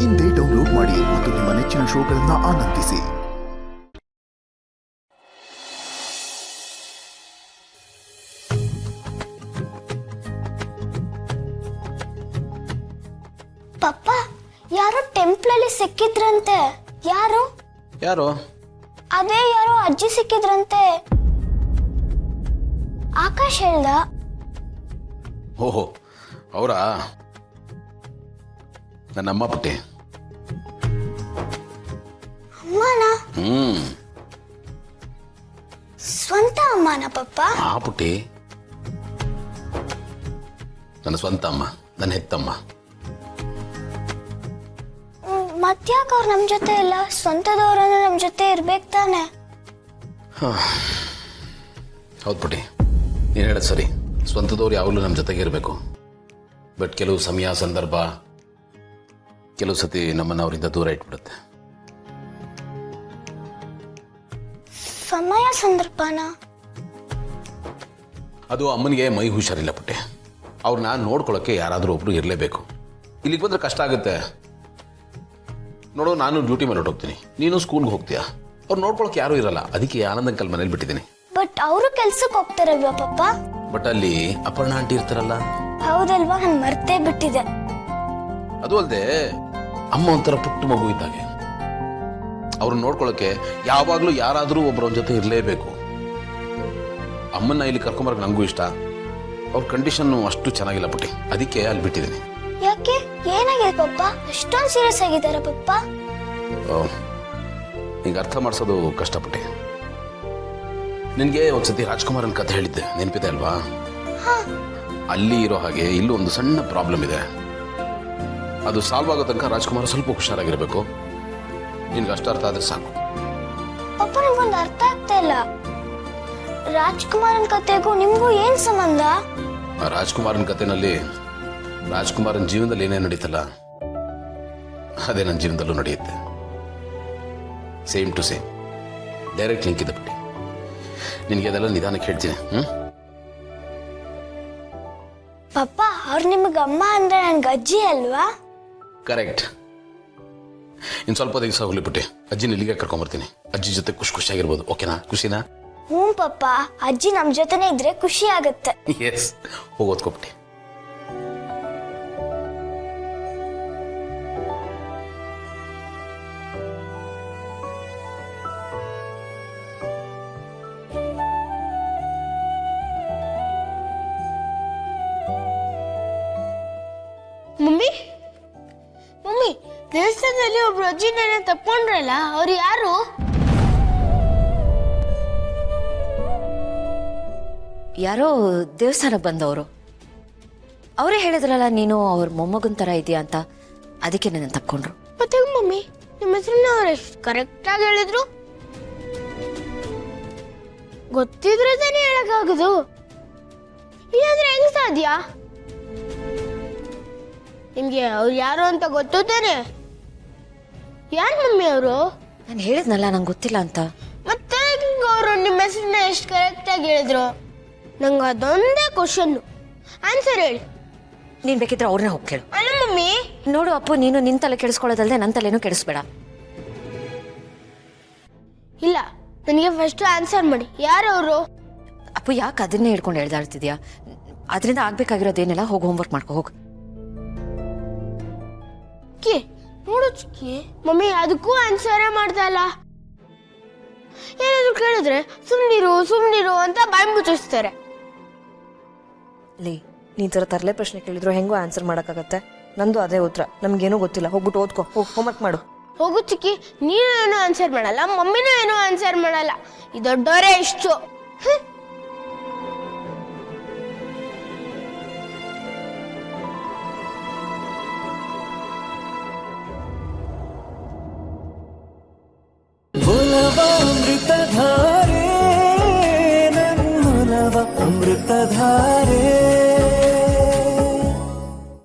ಇಂದೇ ಡೌನ್ಲೋಡ್ ಮಾಡಿ ಮತ್ತು ನಿಮ್ಮ ನೆಚ್ಚಿನ ಶೋಗಳನ್ನು ಆನಂದಿಸಿ. ಪಪ್ಪ, ಯಾರೋ ಟೆಂಪ್ಲಲ್ಲಿ ಸಿಕ್ಕಿದ್ರಂತೆ. ಯಾರು? ಅದೇ ಯಾರೋ ಅಜ್ಜಿ ಸಿಕ್ಕಿದ್ರಂತೆ. ಆಕಾಶ್ ಹೇಳ್ದ. ಓಹೋ, ಅವರಾ? ನನ್ನಮ್ಮ ಪುಟ್ಟಿ. ಅಮ್ಮನ? ಸ್ವಂತ ಅಮ್ಮನ ಪಪ್ಪ? ಆ ಪುಟ್ಟಿ ನನ್ನ ಸ್ವಂತ ಅಮ್ಮ, ನನ್ನ ಹೆತ್ತಮ್ಮ. ಮತ್ಯಾಕೆ ಅವ್ರು ನಮ್ ಜೊತೆ ಇಲ್ಲ? ಸ್ವಂತದವ್ರನ್ನ ನಮ್ ಜೊತೆ ಇರ್ಬೇಕು ತಾನೆ? ಹೌದು ಪುಟ್ಟಿ, ನೀನು ಹೇಳೋದು ಸರಿ. ಸ್ವಂತದವ್ರು ಯಾವಾಗಲೂ ನಮ್ಮ ಜೊತೆಗೆ ಇರಬೇಕು. ಬಟ್ ಕೆಲವು ಸಮಯ ಸಂದರ್ಭ ಕೆಲವು ಸತಿ ನಮ್ಮನ್ನು ಅವರಿಂದ ದೂರ ಇಟ್ಬಿಡುತ್ತೆ. ಸಮಯ ಸಂದರ್ಭನ? ಅದು ಅಮ್ಮನಿಗೆ ಮೈ ಹುಷಾರಿಲ್ಲ ಪುಟ್ಟಿ. ಅವ್ರನ್ನ ನೋಡ್ಕೊಳ್ಳೋಕ್ಕೆ ಯಾರಾದರೂ ಒಬ್ರು ಇರಲೇಬೇಕು. ಇಲ್ಲಿಗೆ ಬಂದರೆ ಕಷ್ಟ ಆಗುತ್ತೆ. ನೋಡು, ನಾನು ಡ್ಯೂಟಿ ಮೇಲೆ ಹೊರಟೋಗ್ತೀನಿ, ನೀನು ಸ್ಕೂಲ್ಗೆ ಹೋಗ್ತೀಯಾ. ಅವ್ರು ನೋಡ್ಕೊಳಕ್ಕೆ ಯಾರೂ ಇರಲ್ಲ. ಅದಕ್ಕೆ ಆನಂದ್ ಅಂಕಲ್ ಮನೇಲಿ ಬಿಟ್ಟಿದ್ದೀನಿ. ಬಟ್ ಅವರು ಕೆಲ್ಸಕ್ಕೆ ಹೋಗ್ತಾರಲ್ವಾ ಪಪ್ಪ? ಬಟ್ ಅಲ್ಲಿ ಅಪರ್ಣ ಆಂಟಿ ಇರ್ತಾರಲ್ಲ. ಹೌದಲ್ವಾ, ನಾನು ಮರ್ತೇ ಬಿಟ್ಟಿದೆ. ಅದು ಅಲ್ಲದೆ ಅಮ್ಮ ಒಂಥರ ಪುಟ್ಟ ಮಗು ಇದ್ದಾಗೆ. ಅವ್ರನ್ನ ನೋಡ್ಕೊಳ್ಳೋಕೆ ಯಾವಾಗಲೂ ಯಾರಾದರೂ ಒಬ್ಬರ ಜೊತೆ ಇರಲೇಬೇಕು. ಅಮ್ಮನ್ನ ಇಲ್ಲಿ ಕರ್ಕೊಂಬರಕ್ಕೆ ನನಗೂ ಇಷ್ಟ. ಅವ್ರ ಕಂಡೀಷನ್ನು ಅಷ್ಟು ಚೆನ್ನಾಗಿಲ್ಲ ಪುಟ್ಟಿ, ಅದಕ್ಕೆ ಅಲ್ಲಿ ಬಿಟ್ಟಿದ್ದೀನಿ. ಯಾಕೆ? ಏನಾಗಿದೆ ಪಪ್ಪ? ಅಷ್ಟೊಂದು ಸೀರಿಯಸ್ ಆಗಿದ್ದಾರ ಪಪ್ಪ? ನಿಂಗೆ ಅರ್ಥ ಮಾಡಿಸೋದು ಕಷ್ಟಪಟ್ಟೆ. ನಿನಗೆ ಒಂದ್ಸತಿ ರಾಜ್ಕುಮಾರನ್ ಕತೆ ಹೇಳಿದ್ದೆ, ನೆನಪಿದೆ ಅಲ್ವಾ? ಅಲ್ಲಿ ಇರೋ ಹಾಗೆ ಇಲ್ಲೂ ಒಂದು ಸಣ್ಣ ಪ್ರಾಬ್ಲಮ್ ಇದೆ. ಅದು ಸಾಲ್ವ್ ಆಗೋ ತನಕ ರಾಜ್ಕುಮಾರ್ ಸ್ವಲ್ಪ ಹುಷಾರಾಗಿರ್ಬೇಕು. ನಿನ್ಗೆ ಅಷ್ಟು ಅರ್ಥ ಆದ್ರೆ ಸಾಕು. ಪಪ್ಪ, ನಿಮ್ಗೊಂದು ಅರ್ಥ ಆಗ್ತಾ ಇಲ್ಲ. ರಾಜ್ಕುಮಾರನ್ ಕತೆಗೂ ನಿಮ್ಗೂ ಏನ್ ಸಂಬಂಧ? ರಾಜ್ಕುಮಾರನ್ ಕತೆನಲ್ಲಿ ರಾಜ್ಕುಮಾರನ್ ಜೀವನದಲ್ಲಿ ಏನೇ ನಡೀತಲ್ಲ, ಅದೇ ನನ್ನ ಜೀವನದಲ್ಲೂ ನಡೆಯುತ್ತೆ. Same to same, direct link ಇದೆ ಬಿಟ್ಟು. ನಿನಗೆ ಅದೆಲ್ಲ ನಿಧಾನಕ್ಕೆ ಹೇಳ್ತೀನಿ. ಪಪ್ಪ, ಅವ್ರು ನಿಮಗೆ ಅಮ್ಮ ಅಂದ್ರೆ ನನ್ಗೆ ಅಜ್ಜಿ ಅಲ್ವಾ? ಕರೆಕ್ಟ್. ಇನ್ನು ಸ್ವಲ್ಪ ದಿವಸ ಹೋಗ್ಲಿ ಬಿಟ್ಟು ಅಜ್ಜಿನ ಇಲ್ಲಿಗೆ ಕರ್ಕೊಂಬರ್ತೀನಿ. ಅಜ್ಜಿ ಜೊತೆ ಖುಷಿಯಾಗಿರ್ಬೋದು. ಓಕೆನಾ? ಖುಷಿನಾ? ಹ್ಞೂ ಪಪ್ಪ, ಅಜ್ಜಿ ನಮ್ ಜೊತೆನೆ ಇದ್ರೆ ಖುಷಿ ಆಗುತ್ತೆ. ಎಸ್, ಹೋಗೋದ್ಕೊಬಿಟ್ಟು. ಮಮ್ಮಿ, ಮಮ್ಮಿ, ದೇವಸ್ಥಾನದಲ್ಲಿ ಒಬ್ರು ಅಜ್ಜಿನ ತಪ್ಕೊಂಡ್ರಲ್ಲ, ಅವ್ರು ಯಾರು? ಯಾರೋ ದೇವಸ್ಥಾನಕ್ಕೆ ಬಂದವರು. ಅವರೇ ಹೇಳಿದ್ರಲ್ಲ ನೀನು ಅವ್ರ ಮೊಮ್ಮಗನ್ ಥರ ಇದೆಯಾ ಅಂತ, ಅದಕ್ಕೆ ನನ್ನ ತಪ್ಕೊಂಡ್ರು. ಮತ್ತೆ ಮಮ್ಮಿ, ನಿಮ್ಮ ಹೆಸರನ್ನ ಅವ್ರು ಎಷ್ಟು ಕರೆಕ್ಟಾಗಿ ಹೇಳಿದ್ರು? ಗೊತ್ತಿದ್ರೆ ತಾನೇ ಹೇಳಕ್ಕಾಗೋದು. ಇಲ್ಲಾಂದ್ರೆ ಹೆಂಗ್ ಸಾಧ್ಯ? ನಿಮ್ಗೆ ಅವ್ರು ಯಾರು ಅಂತ ಗೊತ್ತು ತಾನೆ? ಯಾರು ಮಮ್ಮಿ ಅವರು? ನಾನು ಹೇಳಿದ್ನಲ್ಲ ನಂಗೆ ಗೊತ್ತಿಲ್ಲ ಅಂತ. ಮತ್ತೆ ಅವರು ನಿಮ್ಮ ಹೆಸರನ್ನ ಎಷ್ಟು ಕರೆಕ್ಟಾಗಿ ಹೇಳಿದ್ರು? ನಂಗೆ ಅದೊಂದೇ ಕ್ವಶನ್. ಆನ್ಸರ್ ಹೇಳಿ. ನೀನು ಬೇಕಿದ್ರೆ ಅವ್ರನ್ನ ಹೋಗಿ ಕೇಳು. ಅಲ್ಲ ಮಮ್ಮಿ. ನೋಡು ಅಪ್ಪು, ನೀನು ನಿನ್ನ ತಲೆ ಕೆಡಿಸ್ಕೊಳ್ಳೋದಲ್ಲದೆ ನನ್ನ ತಲೆನೂ ಕೆಡಿಸ್ಬೇಡ. ಇಲ್ಲ, ನನಗೆ ಫಸ್ಟ್ ಆನ್ಸರ್ ಮಾಡಿ. ಯಾರು ಅವರು? ಅಪ್ಪು, ಯಾಕೆ ಅದನ್ನೇ ಹಿಡ್ಕೊಂಡು ಹೇಳ್ದಾಡ್ತಿದ್ಯಾ? ಅದರಿಂದ ಆಗ್ಬೇಕಾಗಿರೋದೇನೆಲ್ಲ ಹೋಗಿ ಹೋಮ್ವರ್ಕ್ ಮಾಡ್ಕೊ, ಹೋಗು. ನೋಡು ಚಿಕ್ಕಿ, ಮಮ್ಮಿ ಅದಕ್ಕೂ ಆನ್ಸರೇ ಮಾಡ್ತಾ ಇಲ್ಲ. ಏನಾದ್ರು ಕೇಳಿದ್ರೆ ಸುಮ್ನಿರು ಅಂತ ಬಾಯಿ ಮುಚ್ಚಿಸ್ತಾರೆ. ಲೇ, ನೀನ್ ಥರ ತರಲೆ ಪ್ರಶ್ನೆ ಕೇಳಿದ್ರು ಹೆಂಗೋ ಆನ್ಸರ್ ಮಾಡೋಕ್ಕಾಗತ್ತೆ? ನಂದು ಅದೇ ಉತ್ತರ. ನಮ್ಗೇನೂ ಗೊತ್ತಿಲ್ಲ, ಹೋಗ್ಬಿಟ್ಟು ಓದ್ಕೋ, ಹೋಗಿ ಹೋಮ್ವರ್ಕ್ ಮಾಡು. ಹೋಗು ಚಿಕ್ಕಿ, ನೀನು ಏನೋ ಆನ್ಸರ್ ಮಾಡಲ್ಲ, ಮಮ್ಮಿನೂ ಏನೋ ಆನ್ಸರ್ ಮಾಡಲ್ಲ. ಈ ದೊಡ್ಡವರೇ ಇಷ್ಟು.